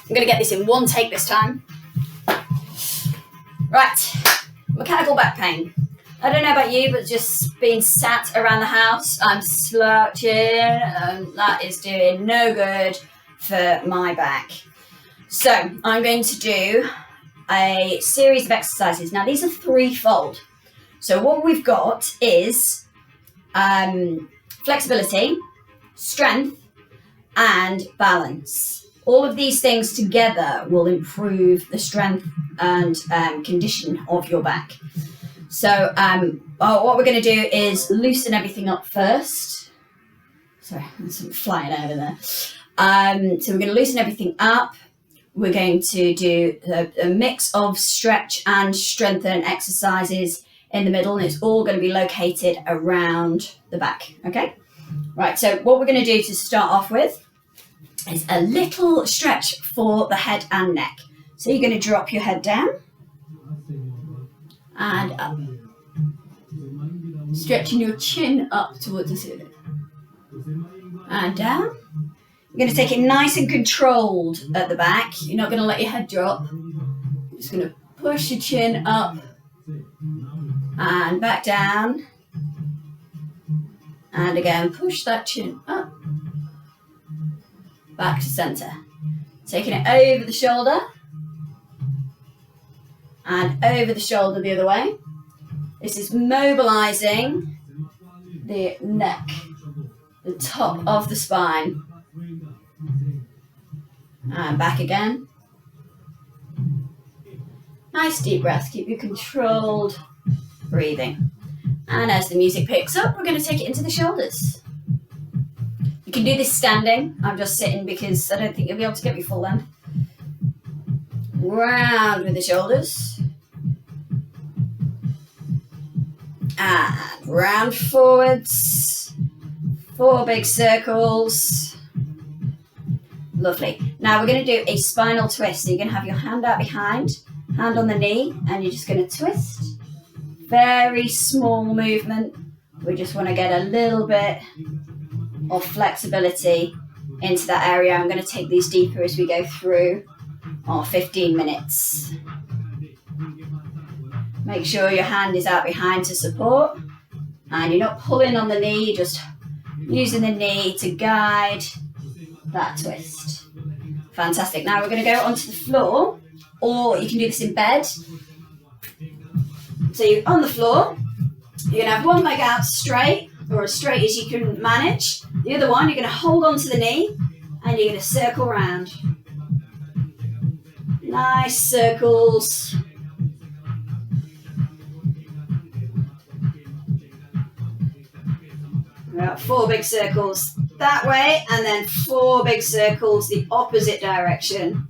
I'm going to get this in one take this time. Right, mechanical back pain. I don't know about you, but just being sat around the house, I'm slouching, and that is doing no good for my back. So I'm going to do a series of exercises. Now these are threefold. So what we've got is flexibility, strength, and balance. All of these things together will improve the strength and condition of your back. So what we're going to do is loosen everything up first. Sorry, there's something flying over there. So we're going to loosen everything up. We're going to do a mix of stretch and strengthen exercises in the middle, and it's all going to be located around the back, okay? Right, so what we're going to do to start off with is a little stretch for the head and neck. So you're going to drop your head down and up, stretching your chin up towards the ceiling, and down. You're going to take it nice and controlled at the back. You're not going to let your head drop. You're just going to push your chin up and back down, and again push that chin up, back to center. Taking it over the shoulder and over the shoulder the other way. This is mobilizing the neck, the top of the spine. And back again. Nice deep breath. Keep your controlled breathing. And as the music picks up, we're going to take it into the shoulders. You can do this standing. I'm just sitting because I don't think you'll be able to get me full length. Round with the shoulders. And round forwards. 4 big circles. Lovely. Now we're going to do a spinal twist. So you're going to have your hand out behind, hand on the knee, and you're just going to twist. Very small movement. We just want to get a little bit of flexibility into that area. I'm going to take these deeper as we go through our 15 minutes. Make sure your hand is out behind to support, and you're not pulling on the knee, you're just using the knee to guide that twist. Fantastic. Now we're going to go onto the floor, or you can do this in bed. So you're on the floor, you're going to have one leg out straight, or as straight as you can manage. The other one, you're going to hold onto the knee, and you're going to circle round. Nice circles. About 4 big circles that way, and then 4 big circles the opposite direction.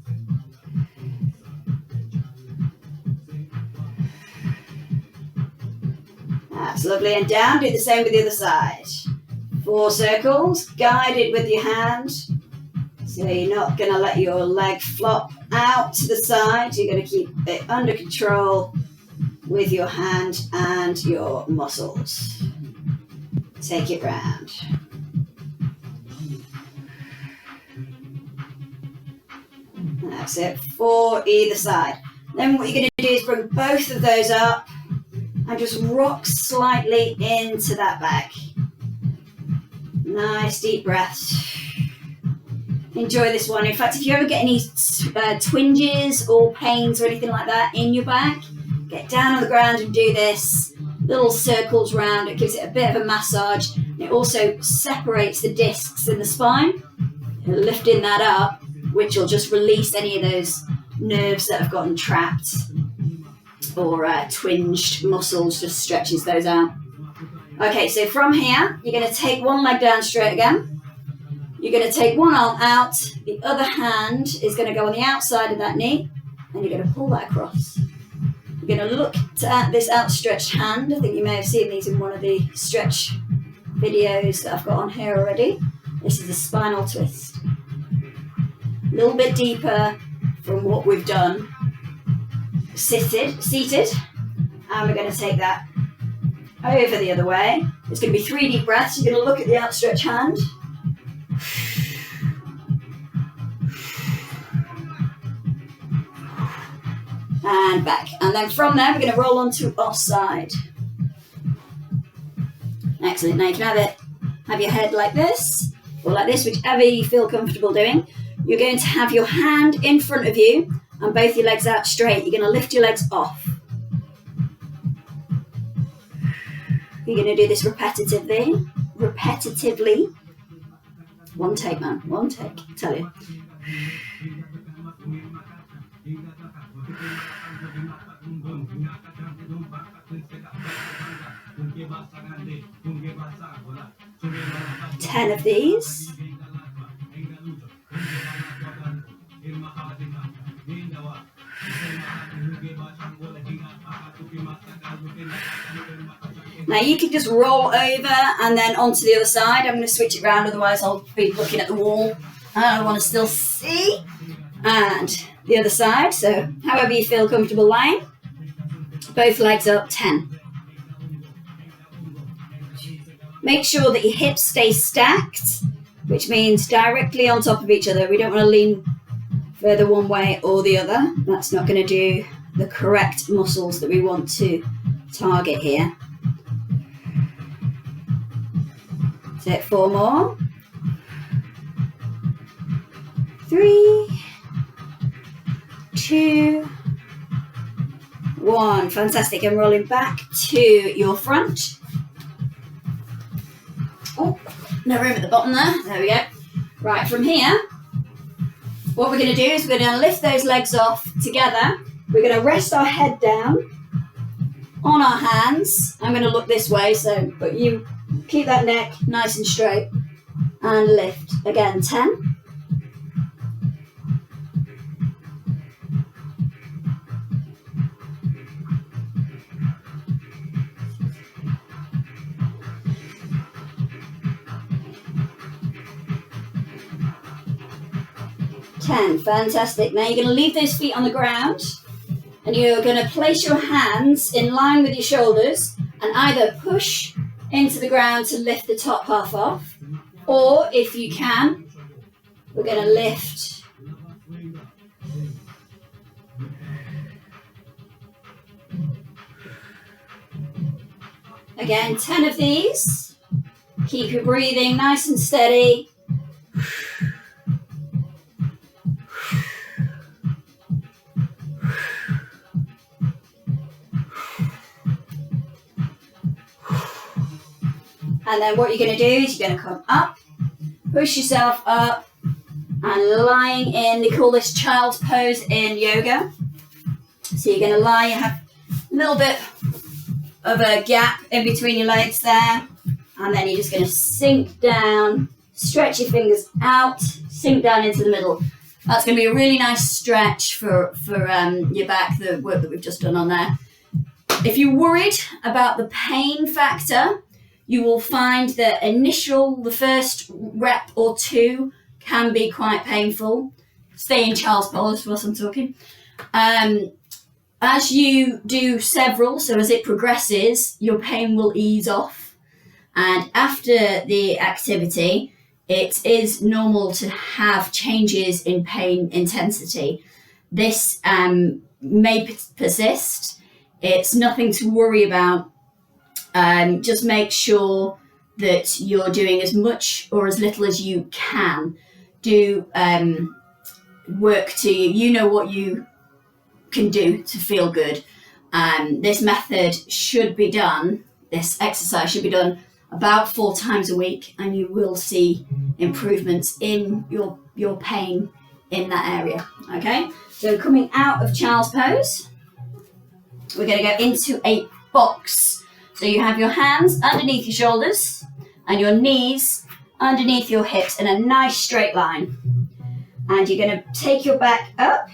That's lovely. And down, do the same with the other side. 4 circles, guided with your hand. So you're not going to let your leg flop out to the side. You're going to keep it under control with your hand and your muscles. Take it round. That's it, 4 either side. Then what you're going to do is bring both of those up and just rock slightly into that back. Nice deep breaths. Enjoy this one. In fact, if you ever get any twinges or pains or anything like that in your back, get down on the ground and do this. Little circles round. It gives it a bit of a massage. And it also separates the discs in the spine. And lifting that up, which will just release any of those nerves that have gotten trapped or twinged muscles, just stretches those out. Okay, so from here, you're going to take one leg down straight again. You're going to take one arm out. The other hand is going to go on the outside of that knee, and you're going to pull that across. You're going to look at this outstretched hand. I think you may have seen these in one of the stretch videos that I've got on here already. This is a spinal twist. A little bit deeper from what we've done. Seated, and we're going to take that over the other way. It's going to be 3 deep breaths. You're going to look at the outstretched hand. and back. And then from there, we're going to roll onto our side. Excellent. Now you can either have your head like this or like this, whichever you feel comfortable doing. You're going to have your hand in front of you and both your legs out straight. You're going to lift your legs off. You're going to do this repetitively. One take, man. One take. I tell you. Ten of these. Now you can just roll over and then onto the other side. I'm going to switch it around, otherwise I'll be looking at the wall. I want to still see. And the other side, so however you feel comfortable lying. Both legs up, 10. Make sure that your hips stay stacked, which means directly on top of each other. We don't want to lean further one way or the other. That's not going to do the correct muscles that we want to target here. Take 4 more. 3, 2, 1. Fantastic. And rolling back to your front. Oh, no room at the bottom there. There we go. Right, from here, what we're going to do is we're going to lift those legs off together. We're going to rest our head down on our hands. I'm going to look this way, but you keep that neck nice and straight and lift. Again, 10. Fantastic. Now you're going to leave those feet on the ground and you're going to place your hands in line with your shoulders and either push into the ground to lift the top half off, or if you can, we're going to lift again, 10 of these. Keep your breathing nice and steady. And then what you're going to do is you're going to come up, push yourself up, and lying in, they call this child's pose in yoga. So you're going to lie, you have a little bit of a gap in between your legs there, and then you're just going to sink down, stretch your fingers out, sink down into the middle. That's going to be a really nice stretch for your back, the work that we've just done on there. If you're worried about the pain factor, you will find that the first rep or 2 can be quite painful. Stay in child's pose whilst I'm talking. As you do several, so as it progresses, your pain will ease off. And after the activity, it is normal to have changes in pain intensity. This may persist. It's nothing to worry about. Just make sure that you're doing as much or as little as you can. Do work to you know what you can do to feel good. This exercise should be done about 4 times a week, and you will see improvements in your pain in that area. Okay, so coming out of child's pose, we're going to go into a box. So you have your hands underneath your shoulders and your knees underneath your hips in a nice straight line. And you're going to take your back up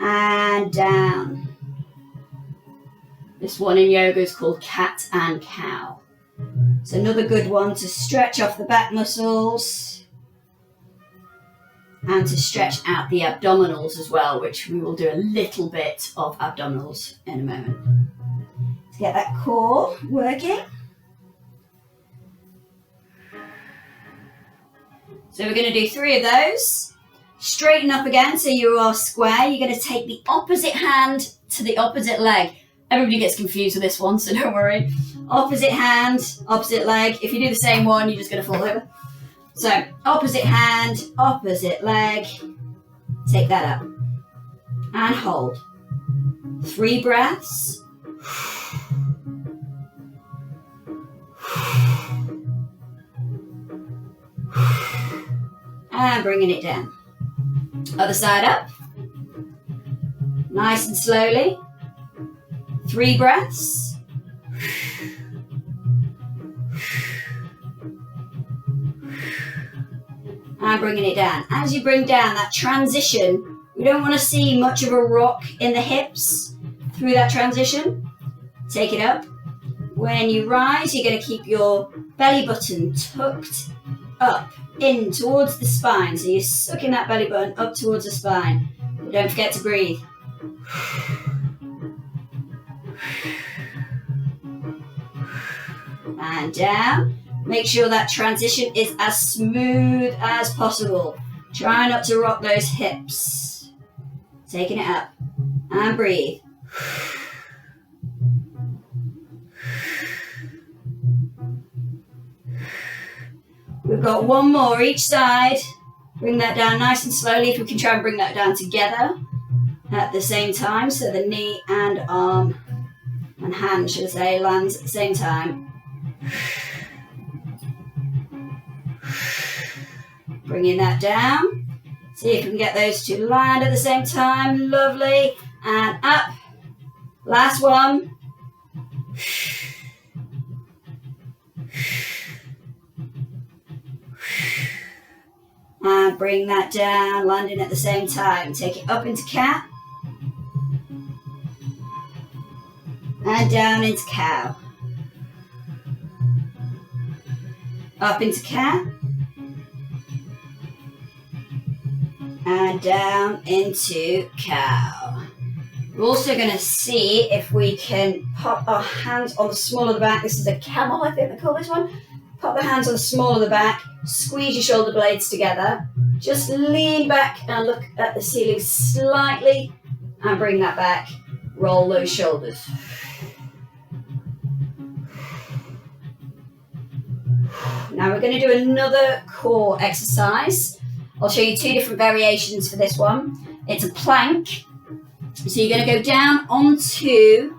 and down. This one in yoga is called cat and cow. It's another good one to stretch off the back muscles and to stretch out the abdominals as well, which we will do a little bit of abdominals in a moment. To get that core working. So we're going to do 3 of those. Straighten up again so you are square. You're going to take the opposite hand to the opposite leg. Everybody gets confused with this one, so don't worry. Opposite hand, opposite leg. If you do the same one, you're just going to fall over. So, opposite hand, opposite leg. Take that up. And hold. 3 breaths. And bringing it down. Other side up. Nice and slowly. 3 breaths. And bringing it down. As you bring down that transition, you don't want to see much of a rock in the hips through that transition. Take it up. When you rise, you're going to keep your belly button tucked up in towards the spine. So you're sucking that belly button up towards the spine. But don't forget to breathe. And down. Make sure that transition is as smooth as possible. Try not to rock those hips. Taking it up. And breathe. We've got one more each side. Bring that down nice and slowly. If we can try and bring that down together at the same time. So the knee and arm and hand, should I say, lands at the same time. Bringing that down. See if we can get those two land at the same time. Lovely. And up. Last one. And bring that down, landing at the same time. Take it up into cat. And down into cow. Up into cat. And down into cow. We're also going to see if we can pop our hands on the small of the back. This is a camel, I think they call this one. Pop the hands on the small of the back. Squeeze your shoulder blades together. Just lean back and look at the ceiling slightly. And bring that back. Roll those shoulders. Now we're going to do another core exercise. I'll show you 2 different variations for this one. It's a plank. So you're going to go down onto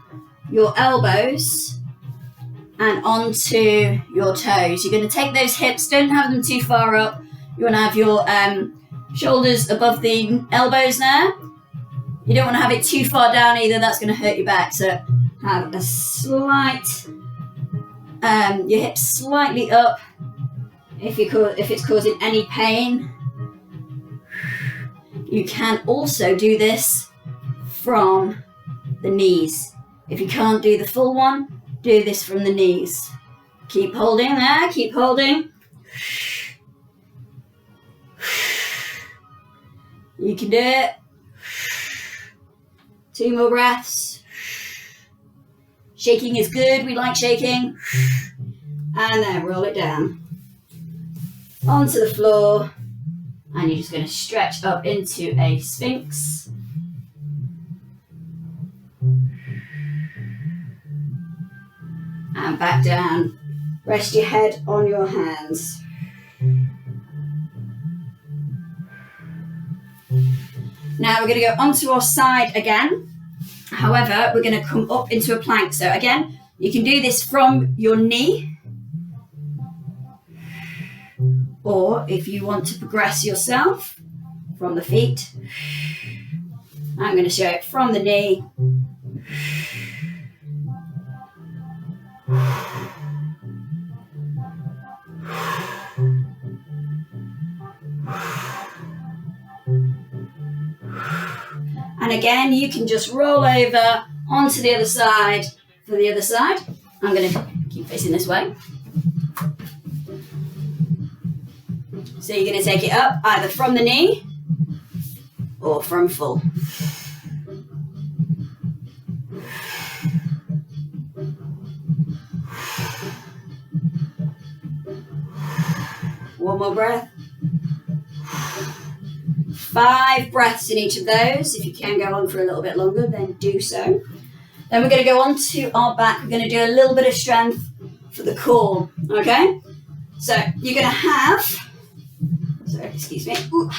your elbows and onto your toes. You're going to take those hips, don't have them too far up. You want to have your shoulders above the elbows there. You don't want to have it too far down either, that's going to hurt your back. So have a slight, your hips slightly up if it's causing any pain. You can also do this from the knees. If you can't do the full one, do this from the knees. Keep holding there, keep holding. You can do it. 2 more breaths. Shaking is good, we like shaking. And then roll it down. Onto the floor. And you're just going to stretch up into a sphinx. And back down. Rest your head on your hands. Now we're going to go onto our side again. However, we're going to come up into a plank. So again, you can do this from your knee. Or if you want to progress yourself from the feet, I'm going to show it from the knee. And again, you can just roll over onto the other side for the other side. I'm going to keep facing this way. So you're going to take it up either from the knee or from full. One more breath. 5 breaths in each of those. If you can go on for a little bit longer, then do so. Then we're going to go on to our back. We're going to do a little bit of strength for the core, okay? So you're going to have, sorry, excuse me. Ooh.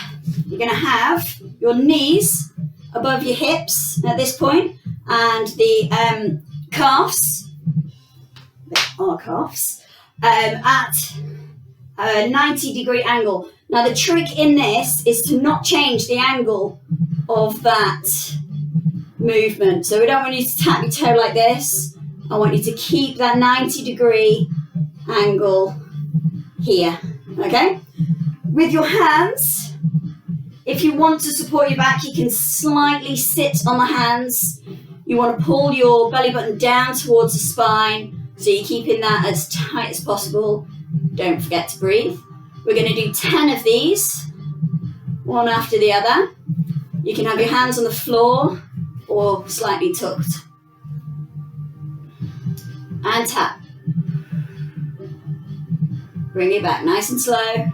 You're going to have your knees above your hips at this point, and the calves, our calves, at a 90-degree angle. Now the trick in this is to not change the angle of that movement. So we don't want you to tap your toe like this. I want you to keep that 90-degree angle here, okay? With your hands, if you want to support your back, you can slightly sit on the hands. You want to pull your belly button down towards the spine, so you're keeping that as tight as possible. Don't forget to breathe. We're going to do 10 of these, one after the other. You can have your hands on the floor or slightly tucked. And tap. Bring it back nice and slow.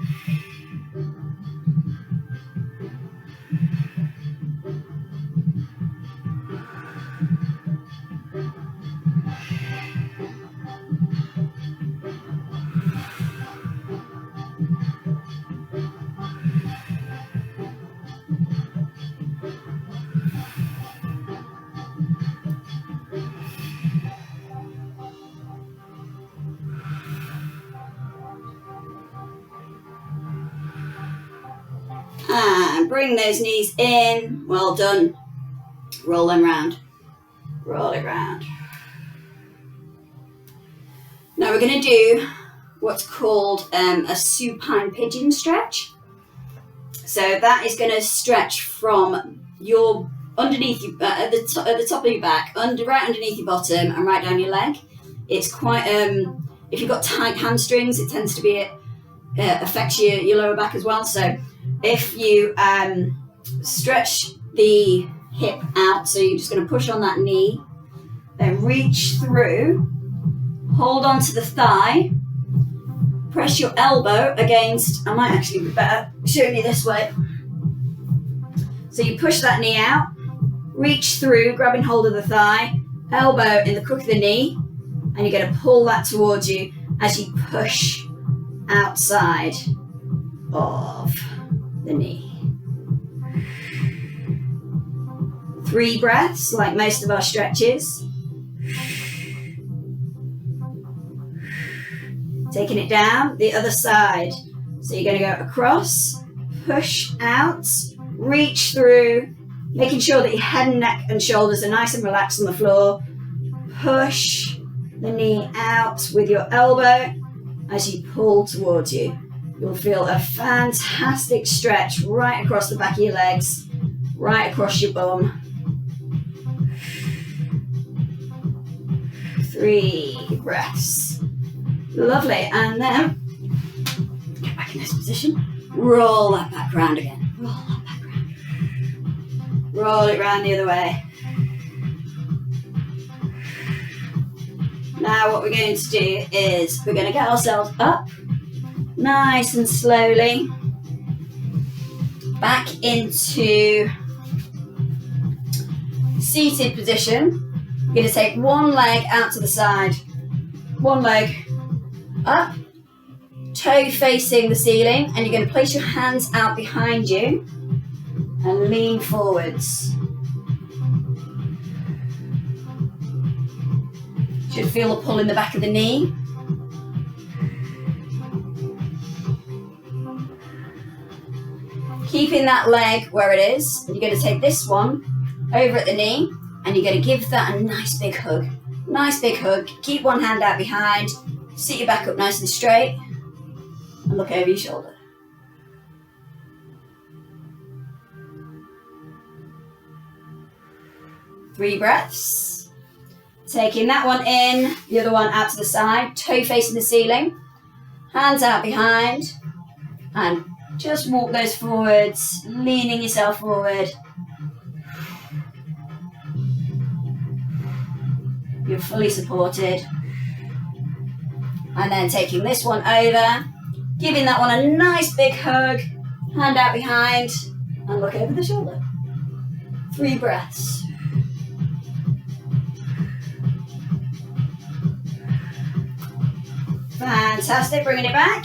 And bring those knees in. Well done. Roll them round. Roll it round. Now we're going to do what's called a supine pigeon stretch. So that is going to stretch from your underneath you, at the top of your back, right underneath your bottom, and right down your leg. It's quite if you've got tight hamstrings, it tends to be affects your lower back as well. So if you stretch the hip out, so you're just going to push on that knee, then reach through, hold on to the thigh, press your elbow against, I might actually be better showing you this way. So you push that knee out, reach through, grabbing hold of the thigh, elbow in the crook of the knee, and you're going to pull that towards you as you push outside of the knee. 3 breaths, like most of our stretches. Taking it down, the other side. So you're going to go across, push out, reach through, making sure that your head and neck and shoulders are nice and relaxed on the floor. Push the knee out with your elbow as you pull towards you. You'll feel a fantastic stretch right across the back of your legs, right across your bum. 3 breaths. Lovely. And then, get back in this position. Roll that back round again. Roll that back round. Roll it round the other way. Now what we're going to do is we're going to get ourselves up nice and slowly back into seated position. You're going to take one leg out to the side, one leg up, toe facing the ceiling, and you're going to place your hands out behind you and lean forwards. Should feel a pull in the back of the knee. Keeping that leg where it is, and you're going to take this one over at the knee, and you're going to give that a nice big hug. Nice big hug. Keep one hand out behind, sit your back up nice and straight, and look over your shoulder. Three breaths. Taking that one in, the other one out to the side, toe facing the ceiling, hands out behind, and just walk those forwards, leaning yourself forward. You're fully supported. And then taking this one over, giving that one a nice big hug, hand out behind, and look over the shoulder. 3 breaths. Fantastic, bringing it back.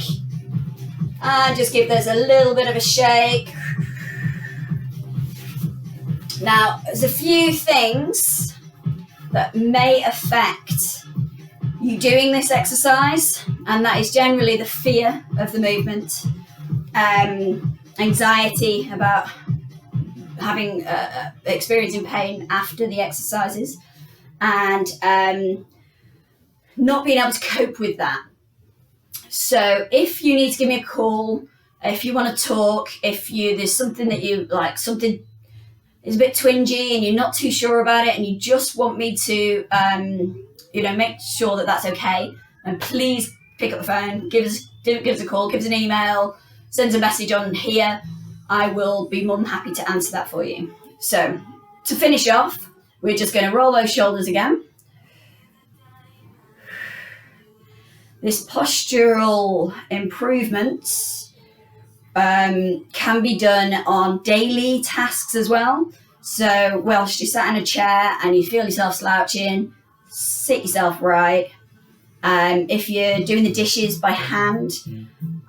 And just give this a little bit of a shake. Now, there's a few things that may affect you doing this exercise, and that is generally the fear of the movement, anxiety about having experiencing pain after the exercises, and not being able to cope with that. So if you need to give me a call, if you want to talk, if there's something that you like, something is a bit twingy and you're not too sure about it and you just want me to make sure that that's okay, and please pick up the phone, give us a call, give us an email, send us a message on here. I will be more than happy to answer that for you. So to finish off, we're just going to roll those shoulders again. This postural improvements can be done on daily tasks as well. So whilst you're sat in a chair and you feel yourself slouching, sit yourself right. If you're doing the dishes by hand,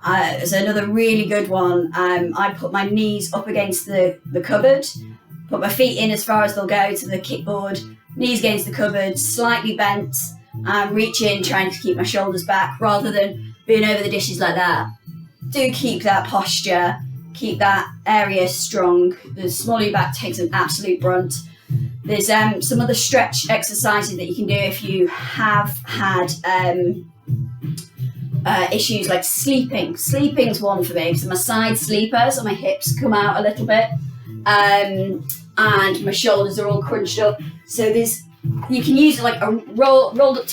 there's another really good one. I put my knees up against the cupboard, put my feet in as far as they'll go to the kickboard, knees against the cupboard, slightly bent, reach in, trying to keep my shoulders back rather than being over the dishes like that. Do keep that posture, keep that area strong. The smaller your back takes an absolute brunt. There's some other stretch exercises that you can do if you have had issues like sleeping. Sleeping's one for me because I'm a side sleeper, so my hips come out a little bit, and my shoulders are all crunched up. So you can use like a rolled up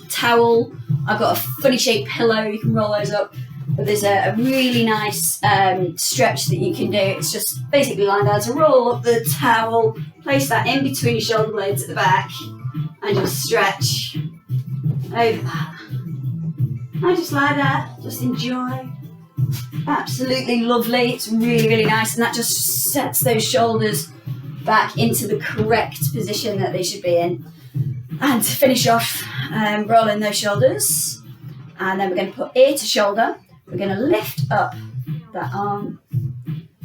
towel. I've got a funny shaped pillow, you can roll those up. But there's a really nice stretch that you can do. It's just basically like that. So roll up the towel, place that in between your shoulder blades at the back, and just stretch over that. I just like that, just enjoy. Absolutely lovely, it's really, really nice, and that just sets those shoulders back into the correct position that they should be in. And to finish off, rolling those shoulders, and then we're going to put ear to shoulder. We're going to lift up that arm,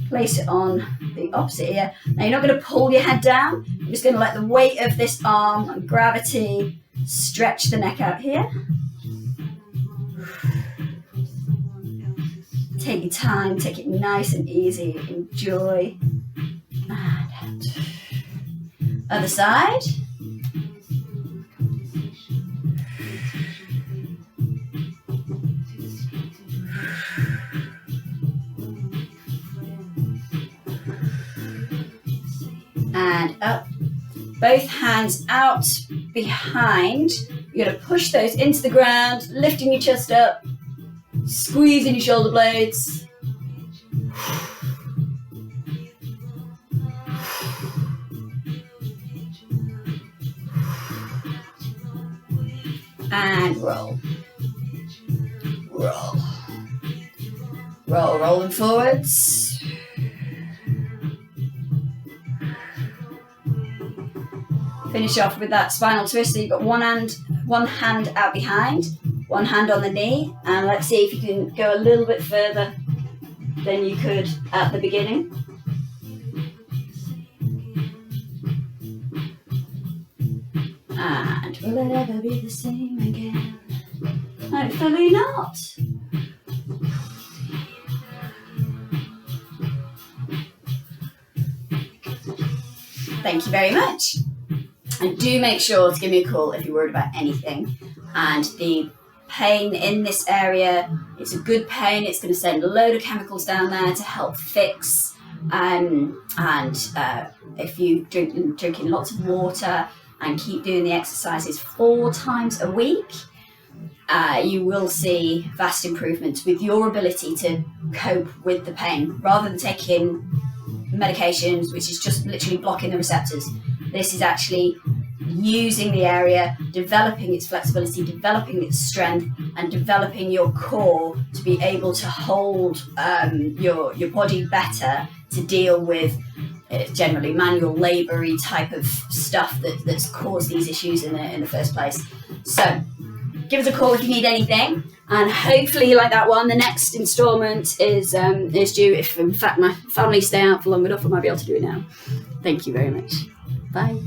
place it on the opposite ear. Now you're not going to pull your head down, you're just going to let the weight of this arm and gravity stretch the neck out here. Take your time, take it nice and easy, enjoy. And other side. And up. Both hands out behind. You're going to push those into the ground, lifting your chest up, squeezing your shoulder blades. And roll. Roll. Roll, rolling forwards. Finish off with that spinal twist. So you've got one hand out behind, one hand on the knee, and let's see if you can go a little bit further than you could at the beginning. And will it ever be the same again? Hopefully not. Thank you very much. And do make sure to give me a call if you're worried about anything. And the pain in this area, it's a good pain. It's going to send a load of chemicals down there to help fix. And if you drinking lots of water and keep doing the exercises 4 times a week, you will see vast improvements with your ability to cope with the pain rather than taking medications, which is just literally blocking the receptors. This is actually using the area, developing its flexibility, developing its strength, and developing your core to be able to hold your body better to deal with generally manual labor-y type of stuff that's caused these issues in the first place. So give us a call if you need anything, and hopefully, like that one, the next instalment is due. If in fact my family stay out for long enough, I might be able to do it now. Thank you very much. Bye.